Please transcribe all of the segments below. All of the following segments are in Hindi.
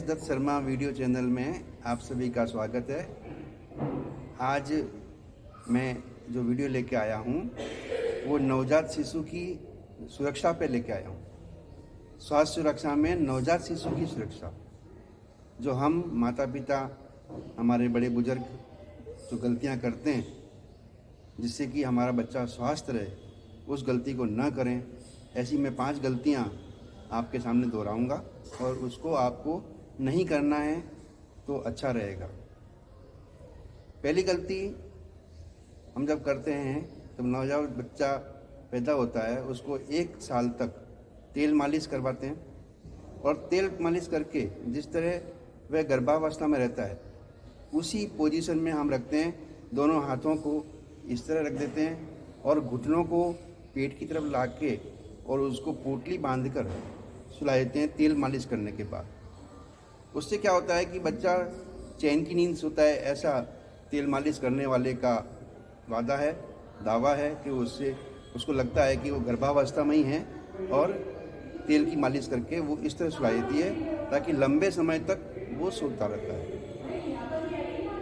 दत्त शर्मा वीडियो चैनल में आप सभी का स्वागत है। आज मैं जो वीडियो लेके आया हूँ वो नवजात शिशु की सुरक्षा पे लेके आया हूँ। स्वास्थ्य सुरक्षा में नवजात शिशु की सुरक्षा, जो हम माता पिता, हमारे बड़े बुजुर्ग जो गलतियाँ करते हैं जिससे कि हमारा बच्चा स्वस्थ रहे, उस गलती को न करें। ऐसी मैं 5 गलतियाँ आपके सामने दोहराऊंगा और उसको आपको नहीं करना है तो अच्छा रहेगा। पहली गलती हम जब करते हैं तब नवजात बच्चा पैदा होता है, उसको 1 साल तक तेल मालिश करवाते हैं और तेल मालिश करके जिस तरह वह गर्भावस्था में रहता है उसी पोजीशन में हम रखते हैं। दोनों हाथों को इस तरह रख देते हैं और घुटनों को पेट की तरफ ला के और उसको पोटली बांधकर सुला देते हैं तेल मालिश करने के बाद। उससे क्या होता है कि बच्चा चैन की नींद सोता है, ऐसा तेल मालिश करने वाले का वादा है, दावा है कि उससे उसको लगता है कि वो गर्भावस्था में ही है और तेल की मालिश करके वो इस तरह सुला देती है ताकि लंबे समय तक वो सोता रहता है।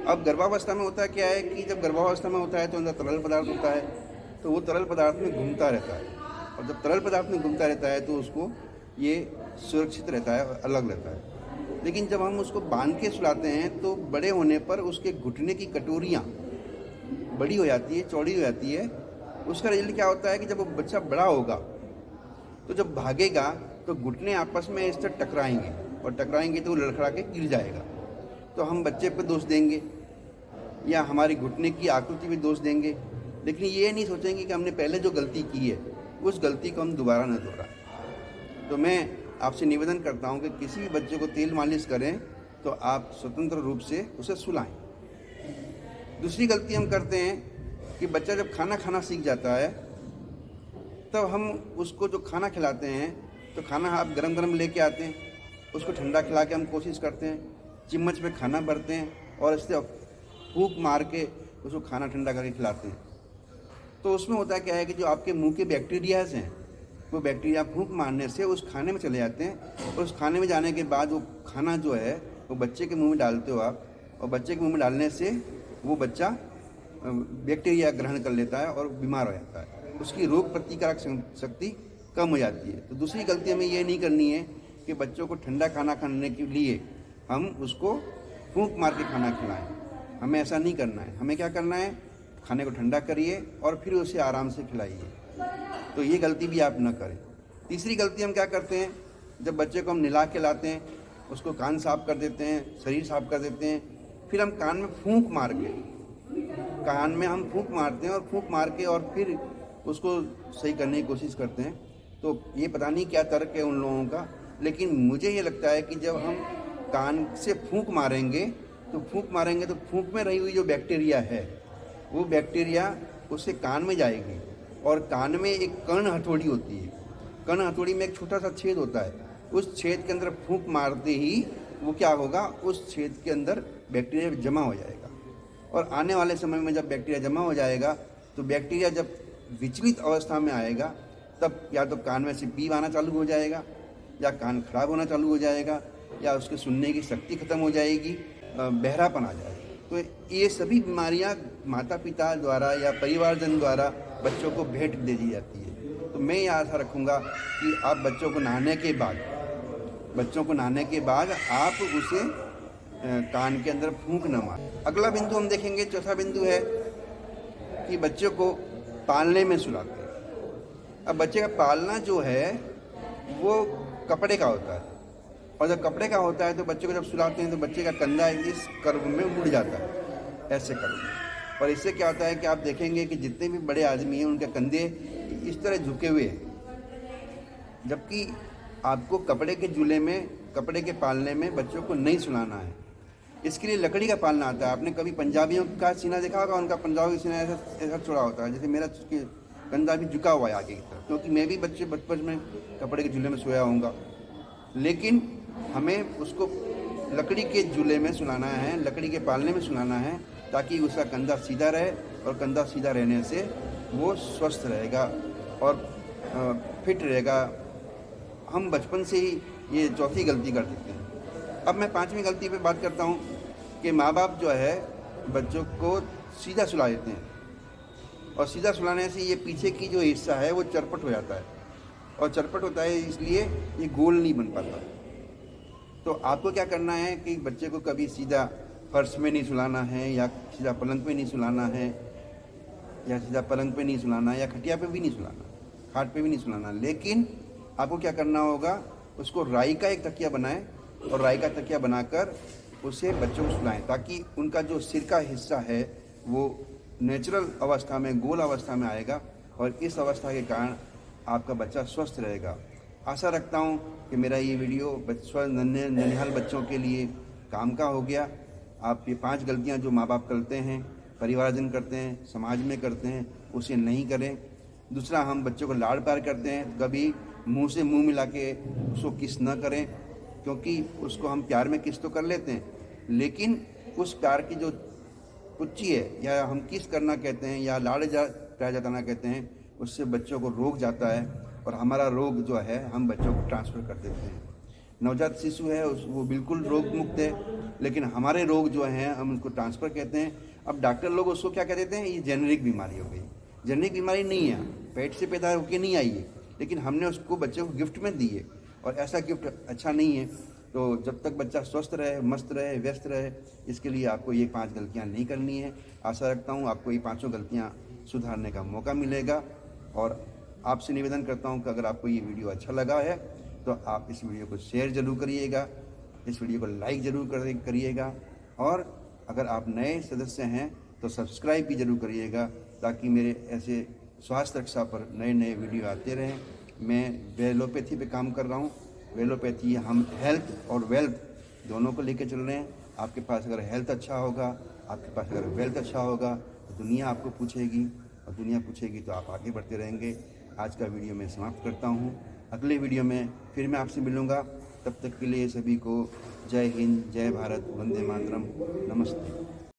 अब गर्भावस्था में होता क्या है कि जब गर्भावस्था में होता है तो अंदर तरल पदार्थ होता है, तो वो तरल पदार्थ में घूमता रहता है और जब तरल पदार्थ में घूमता रहता है तो उसको ये सुरक्षित रहता है और अलग रहता है। लेकिन जब हम उसको बांध के सुलाते हैं तो बड़े होने पर उसके घुटने की कटोरियाँ बड़ी हो जाती है, चौड़ी हो जाती है। उसका रिजल्ट क्या होता है कि जब वो बच्चा बड़ा होगा तो जब भागेगा तो घुटने आपस में इस तरह टकराएंगे और टकराएंगे तो वो लड़खड़ा के गिर जाएगा। तो हम बच्चे पर दोष देंगे या हमारी घुटने की आकृति में दोष देंगे, लेकिन ये नहीं सोचेंगे कि हमने पहले जो गलती की है उस गलती को हम दोबारा न दोहराएं। तो मैं आपसे निवेदन करता हूं कि किसी भी बच्चे को तेल मालिश करें तो आप स्वतंत्र रूप से उसे सुलाएं। दूसरी गलती हम करते हैं कि बच्चा जब खाना खाना सीख जाता है तब हम उसको जो खाना खिलाते हैं तो खाना आप गरम गरम लेके आते हैं, उसको ठंडा खिला के हम कोशिश करते हैं, चिम्मच में खाना भरते हैं और इससे फूंक मार के उसको खाना ठंडा करके खिलाते हैं। तो उसमें होता क्या है कि जो आपके मुंह के बैक्टीरियाज हैं वो बैक्टीरिया फूंक मारने से उस खाने में चले जाते हैं और उस खाने में जाने के बाद वो खाना जो है वो बच्चे के मुंह में डालते हो आप, और बच्चे के मुंह में डालने से वो बच्चा बैक्टीरिया ग्रहण कर लेता है और बीमार हो जाता है, उसकी रोग प्रतिकारक शक्ति कम हो जाती है। तो दूसरी गलती हमें ये नहीं करनी है कि बच्चों को ठंडा खाना खाने के लिए हम उसको फूंक मार के खाना खिलाएँ। हमें ऐसा नहीं करना है। हमें क्या करना है, खाने को ठंडा करिए और फिर उसे आराम से खिलाइए। तो ये गलती भी आप न करें। तीसरी गलती हम क्या करते हैं, जब बच्चे को हम नहला के लाते हैं, उसको कान साफ कर देते हैं, शरीर साफ कर देते हैं, फिर हम कान में फूंक मार के कान में हम फूंक मारते हैं और फूंक मार के और फिर उसको सही करने की कोशिश करते हैं। तो ये पता नहीं क्या तर्क है उन लोगों का, लेकिन मुझे ये लगता है कि जब हम कान से फूंक मारेंगे तो फूंक में रही हुई जो बैक्टीरिया है वो बैक्टीरिया उससे कान में जाएगी और कान में एक कर्ण हथौड़ी होती है। कर्ण हथौड़ी में एक छोटा सा छेद होता है, उस छेद के अंदर फूंक मारते ही वो क्या होगा, उस छेद के अंदर बैक्टीरिया जमा हो जाएगा और आने वाले समय में जब बैक्टीरिया जमा हो जाएगा तो बैक्टीरिया जब विचलित अवस्था में आएगा तब या तो कान में से पीप आना चालू हो जाएगा या कान खराब होना चालू हो जाएगा या उसके सुनने की शक्ति खत्म हो जाएगी, बहरापन आ जाएगा। तो ये सभी बीमारियां माता पिता द्वारा या परिवारजन द्वारा बच्चों को भेंट दे दी जाती है। तो मैं ये आशा रखूँगा कि आप बच्चों को नहाने के बाद आप उसे कान के अंदर फूंक न मारें। अगला बिंदु हम देखेंगे, चौथा बिंदु है कि बच्चों को पालने में सुलाते हैं। अब बच्चे का पालना जो है वो कपड़े का होता है और जब कपड़े का होता है तो बच्चे को जब सुलाते हैं तो बच्चे का कंधा इस कर्व में मुड़ जाता है, ऐसे कर्व में। और इससे क्या होता है कि आप देखेंगे कि जितने भी बड़े आदमी हैं उनके कंधे इस तरह झुके हुए हैं, जबकि आपको कपड़े के पालने में बच्चों को नहीं सुलाना है। इसके लिए लकड़ी का पालना आता है। आपने कभी पंजाबियों का सीना देखा होगा, उनका पंजाबी सीना ऐसा चौड़ा होता है, जैसे मेरा कंधा भी झुका हुआ है आगे की तरफ, क्योंकि मैं भी बचपन में कपड़े के झूले में सोया होऊंगा। लेकिन हमें उसको लकड़ी के झूले में सुलाना है, लकड़ी के पालने में सुलाना है ताकि उसका कंधा सीधा रहे और कंधा सीधा रहने से वो स्वस्थ रहेगा और फिट रहेगा। हम बचपन से ही ये चौथी गलती कर देते हैं। अब मैं 5वीं गलती पे बात करता हूँ कि माँ बाप जो है बच्चों को सीधा सुला देते हैं, और सीधा सुलाने से ये पीछे की जो हिस्सा है वो चरपट हो जाता है, और चरपट होता है इसलिए ये गोल नहीं बन पाता। तो आपको क्या करना है कि बच्चे को कभी सीधा फर्श में नहीं सुलाना है, या सीधा पलंग पे नहीं सुलाना है, या सीधा पलंग पे नहीं सुलाना है, या खटिया पे भी नहीं सुलाना, खाट पे भी नहीं सुलाना। लेकिन आपको क्या करना होगा, उसको राई का एक तकिया बनाएं, और राई का तकिया बनाकर उसे बच्चों को सुलाएं, ताकि उनका जो सिर का हिस्सा है वो नेचुरल अवस्था में, गोल अवस्था में आएगा, और इस अवस्था के कारण आपका बच्चा स्वस्थ रहेगा। आशा रखता हूँ कि मेरा ये वीडियो नन्हेहाल बच्चों के लिए काम का हो गया। आप ये 5 गलतियाँ जो माँ बाप करते हैं, परिवारजन करते हैं, समाज में करते हैं, उसे नहीं करें। दूसरा, हम बच्चों को लाड़ प्यार करते हैं, कभी मुंह से मुंह मिला के उसको किस न करें, क्योंकि उसको हम प्यार में किस तो कर लेते हैं, लेकिन उस प्यार की जो पुच्ची है, या हम किस करना कहते हैं, या प्यार जताना कहते हैं, उससे बच्चों को रोग जाता है, और हमारा रोग जो है हम बच्चों को ट्रांसफ़र कर देते हैं। नवजात शिशु है वो बिल्कुल रोग मुक्त है, लेकिन हमारे रोग जो हैं हम उसको ट्रांसफ़र कहते हैं। अब डॉक्टर लोग उसको क्या कह देते हैं, ये जेनरिक बीमारी हो गई। जेनरिक बीमारी नहीं है, पेट से पैदा होकर नहीं आई है, लेकिन हमने उसको बच्चे को गिफ्ट में दी है, और ऐसा गिफ्ट अच्छा नहीं है। तो जब तक बच्चा स्वस्थ रहे, मस्त रहे, व्यस्त रहे, इसके लिए आपको ये 5 गलतियाँ नहीं करनी है। आशा रखता हूँ आपको ये 5 गलतियाँ सुधारने का मौका मिलेगा, और आपसे निवेदन करता हूँ कि अगर आपको ये वीडियो अच्छा लगा है तो आप इस वीडियो को शेयर ज़रूर करिएगा, इस वीडियो को लाइक ज़रूर करिएगा, और अगर आप नए सदस्य हैं तो सब्सक्राइब भी ज़रूर करिएगा, ताकि मेरे ऐसे स्वास्थ्य रक्षा पर नए नए वीडियो आते रहें। मैं वेलोपैथी पे काम कर रहा हूँ। वेलोपैथी, हम हेल्थ और वेल्थ दोनों को लेकर चल रहे हैं। आपके पास अगर हेल्थ अच्छा होगा, आपके पास अगर वेल्थ अच्छा होगा, तो दुनिया आपको पूछेगी, और दुनिया पूछेगी तो आप आगे बढ़ते रहेंगे। आज का वीडियो मैं समाप्त करता हूँ। अगले वीडियो में फिर मैं आपसे मिलूँगा। तब तक के लिए सभी को जय हिंद, जय भारत, वंदे मातरम, नमस्ते।